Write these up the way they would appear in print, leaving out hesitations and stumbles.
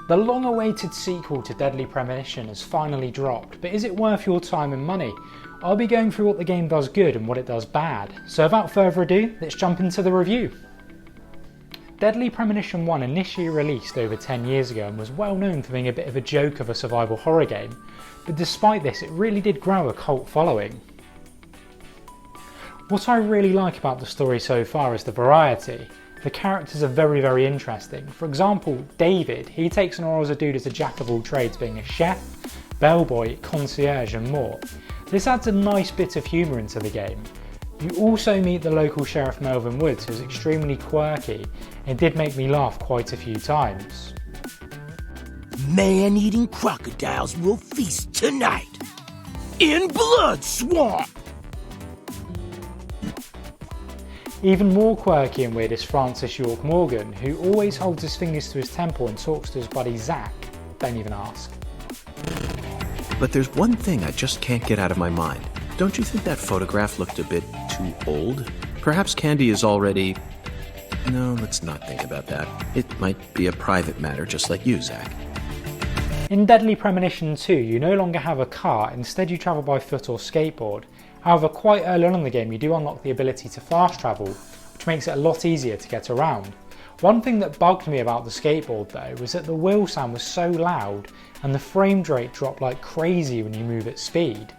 The long-awaited sequel to Deadly Premonition has finally dropped, but is it worth your time and money? I'll be going through what the game does good and what it does bad, so without further ado, let's jump into the review. Deadly Premonition 1 initially released over 10 years ago and was well known for being a bit of a joke of a survival horror game, but despite this it really did grow a cult following. What I really like about the story so far is the variety. The characters are very interesting. For example, David, he takes on as a dude as a jack of all trades, being a chef, bellboy, concierge and more. This adds a nice bit of humour into the game. You also meet the local Sheriff Melvin Woods, who's extremely quirky and did make me laugh quite a few times. Man-eating crocodiles will feast tonight in Blood Swamp! Even more quirky and weird is Francis York Morgan, who always holds his fingers to his temple and talks to his buddy Zach. Don't even ask. But there's one thing I just can't get out of my mind. Don't you think that photograph looked a bit too old? Perhaps Candy is already... No, let's not think about that. It might be a private matter, just like you, Zach. In Deadly Premonition 2, you no longer have a car, instead you travel by foot or skateboard. However, quite early on in the game you do unlock the ability to fast travel, which makes it a lot easier to get around. One thing that bugged me about the skateboard though was that the wheel sound was so loud and the frame rate dropped like crazy when you move at speed.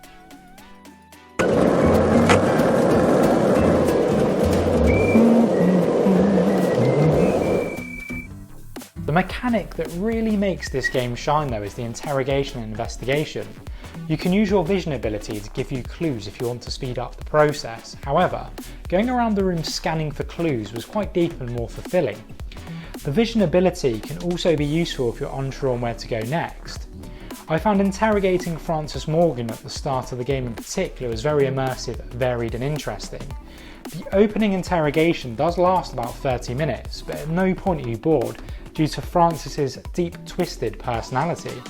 The mechanic that really makes this game shine though is the interrogation and investigation. You can use your vision ability to give you clues if you want to speed up the process. However, going around the room scanning for clues was quite deep and more fulfilling. The vision ability can also be useful if you're unsure on where to go next. I found interrogating Francis Morgan at the start of the game in particular was very immersive, varied and interesting. The opening interrogation does last about 30 minutes, but at no point are you bored due to Francis's deep twisted personality.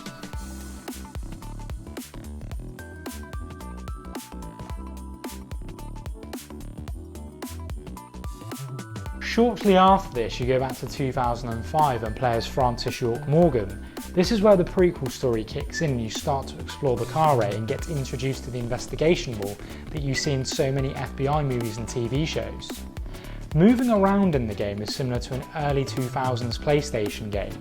Shortly after this you go back to 2005 and play as Francis York Morgan. This is where the prequel story kicks in and you start to explore the car ray and get introduced to the investigation wall that you see in so many FBI movies and TV shows. Moving around in the game is similar to an early 2000s PlayStation game.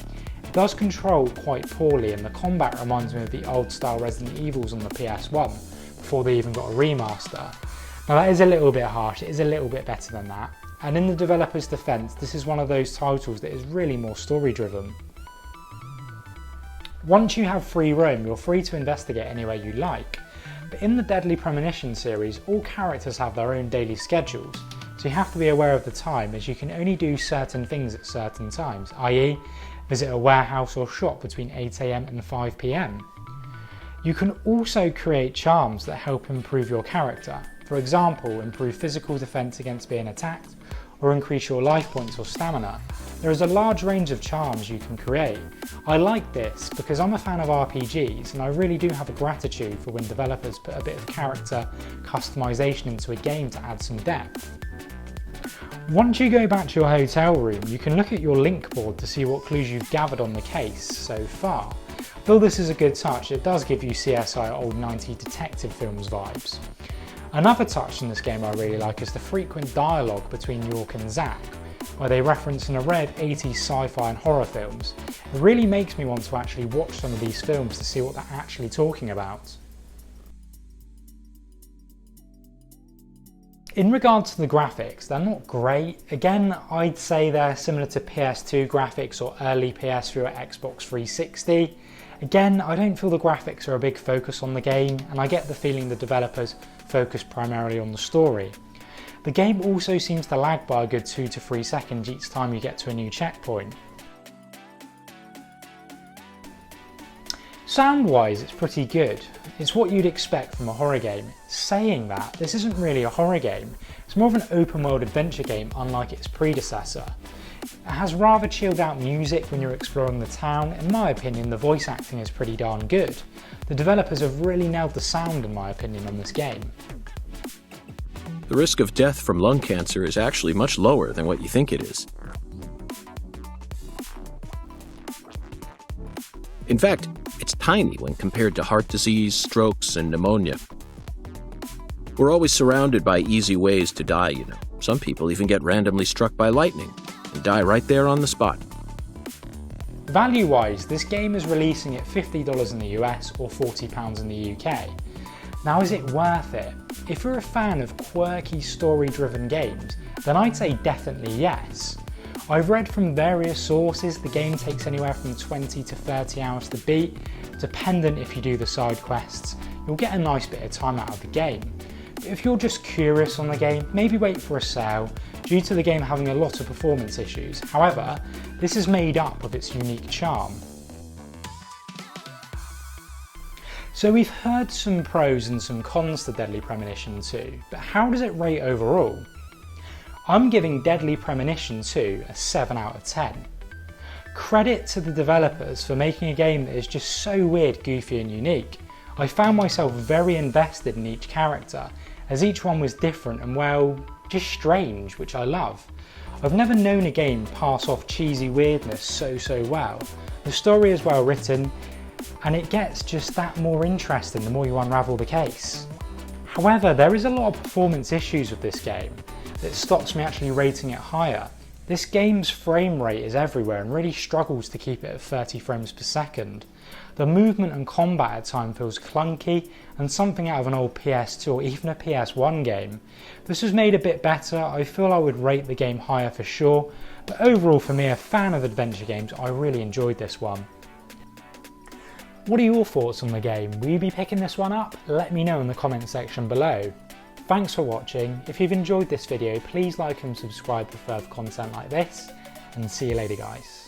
It does control quite poorly and the combat reminds me of the old style Resident Evils on the PS1 before they even got a remaster. Now that is a little bit harsh, it is a little bit better than that. And in the developer's defense, this is one of those titles that is really more story driven. Once you have free roam, you're free to investigate anywhere you like. But in the Deadly Premonition series, all characters have their own daily schedules, so you have to be aware of the time as you can only do certain things at certain times, i.e. visit a warehouse or shop between 8 AM and 5 PM. You can also create charms that help improve your character. For example, improve physical defense against being attacked, or increase your life points or stamina. There is a large range of charms you can create. I like this because I'm a fan of RPGs and I really do have a gratitude for when developers put a bit of character customization into a game to add some depth. Once you go back to your hotel room, you can look at your link board to see what clues you've gathered on the case so far. Though this is a good touch, it does give you CSI old 90s detective films vibes. Another touch in this game I really like is the frequent dialogue between York and Zach, where they reference an array of 80s sci-fi and horror films. It really makes me want to actually watch some of these films to see what they're actually talking about. In regards to the graphics, they're not great. Again, I'd say they're similar to PS2 graphics or early PS3 or Xbox 360. Again, I don't feel the graphics are a big focus on the game, and I get the feeling the developers focus primarily on the story. The game also seems to lag by a good 2 to 3 seconds each time you get to a new checkpoint. Sound-wise, it's pretty good. It's what you'd expect from a horror game. Saying that, this isn't really a horror game. It's more of an open-world adventure game unlike its predecessor. It has rather chilled out music when you're exploring the town. In my opinion, the voice acting is pretty darn good. The developers have really nailed the sound in my opinion on this game. The risk of death from lung cancer is actually much lower than what you think it is. In fact, it's tiny when compared to heart disease, strokes, and pneumonia. We're always surrounded by easy ways to die, you know. Some people even get randomly struck by lightning and die right there on the spot. Value-wise, this game is releasing at $50 in the US or £40 in the UK. Now, is it worth it? If you're a fan of quirky, story-driven games, then I'd say definitely yes. I've read from various sources the game takes anywhere from 20 to 30 hours to beat. Dependent if you do the side quests, you'll get a nice bit of time out of the game. But if you're just curious on the game, maybe wait for a sale, due to the game having a lot of performance issues. However, this is made up of its unique charm. So we've heard some pros and some cons to Deadly Premonition 2, but how does it rate overall? I'm giving Deadly Premonition 2 a 7 out of 10. Credit to the developers for making a game that is just so weird, goofy and unique. I found myself very invested in each character, as each one was different and, well, just strange, which I love. I've never known a game pass off cheesy weirdness so well. The story is well written, and it gets just that more interesting the more you unravel the case. However, there is a lot of performance issues with this game that stops me actually rating it higher. This game's frame rate is everywhere and really struggles to keep it at 30 frames per second. The movement and combat at times feels clunky and something out of an old PS2 or even a PS1 game. This was made a bit better. I feel I would rate the game higher for sure, but overall for me, a fan of adventure games, I really enjoyed this one. What are your thoughts on the game? Will you be picking this one up? Let me know in the comment section below. Thanks for watching. If you've enjoyed this video, please like and subscribe for further content like this, and see you later guys.